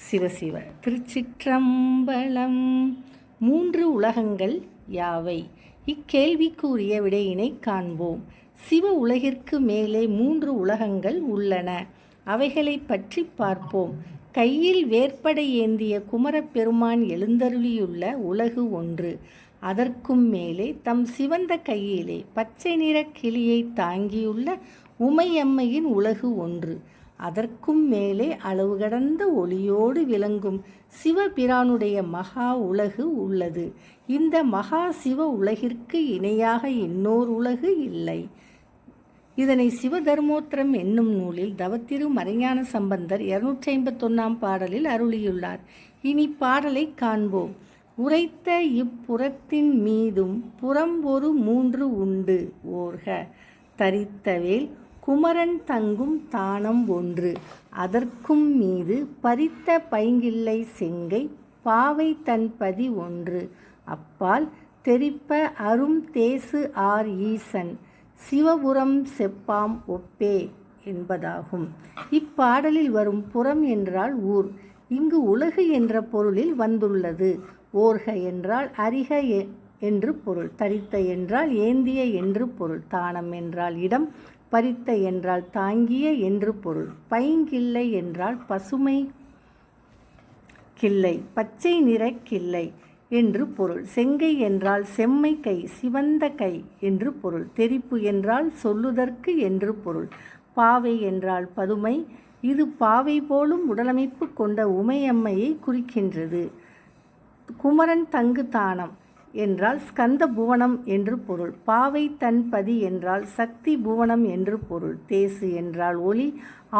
சிவசிவ. திருச்சிற்றம்பலம். மூன்று உலகங்கள் யாவை? இக்கேள்விக்குரிய விடையினை காண்போம். சிவ உலகிற்கு மேலே மூன்று உலகங்கள் உள்ளன. அவைகளை பற்றி பார்ப்போம். கையில் வேற்படை ஏந்திய குமரப்பெருமான் எழுந்தருளியுள்ள உலகு ஒன்று. அதற்கும் மேலே தம் சிவந்த கையிலே பச்சை நிற கிளியை தாங்கியுள்ள உமையம்மையின் உலகு ஒன்று. அதற்கும் மேலே அளவு கடந்த ஒளியோடு விளங்கும் சிவபிரானுடைய மகா உலகு உள்ளது. இந்த மகா சிவ உலகிற்கு இணையாக இன்னோர் உலகு இல்லை. இதனை சிவதர்மோத்திரம் என்னும் நூலில் தவத்திரு மறைஞான சம்பந்தர் 251 பாடலில் அருளியுள்ளார். இனி பாடலை காண்போம். உரைத்த இப்புறத்தின் மீதும் புறம் ஒரு மூன்று உண்டு ஓர்க. தரித்தவேல் குமரன் தங்கும் தானம் ஒன்று. அதற்கும் மீது பறித்த பைங்கிள்ளை செங்கை பாவை தன்பதி ஒன்று. அப்பால் தெரிப்ப அரும் தேசு ஆர் ஈசன் சிவபுரம் செப்பாம் ஒப்பே என்பதாகும். இப்பாடலில் வரும் புறம் என்றால் ஊர். இங்கு உலகு என்ற பொருளில் வந்துள்ளது. ஓர்க என்றால் அறிக என்று பொருள். தரித்த என்றால் ஏந்திய என்று பொருள். தானம் என்றால் இடம். பறித்த என்றால் தாங்கிய என்று பொருள். பைங்கிள்ளை என்றால் பசுமை கிள்ளை, பச்சை நிற கிள்ளை என்று பொருள். செங்கை என்றால் செம்மை கை, சிவந்த கை என்று பொருள். தெரிப்பு என்றால் சொல்லுதற்கு என்று பொருள். பாவை என்றால் பதுமை. இது பாவை போலும் உடலமைப்பு கொண்ட உமையம்மையை குறிக்கின்றது. குமரன் தங்கு தானம் என்றால் ஸ்கந்த புவனம் என்று பொருள். பாவை தன்பதி என்றால் சக்தி புவனம் என்று பொருள். தேசு என்றால் ஒளி.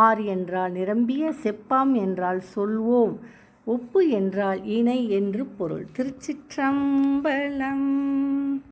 ஆர் என்றால் நிரம்பிய. செப்பாம் என்றால் சொல்வோம். ஒப்பு என்றால் இணை என்று பொருள். திருச்சிற்றம்பலம்.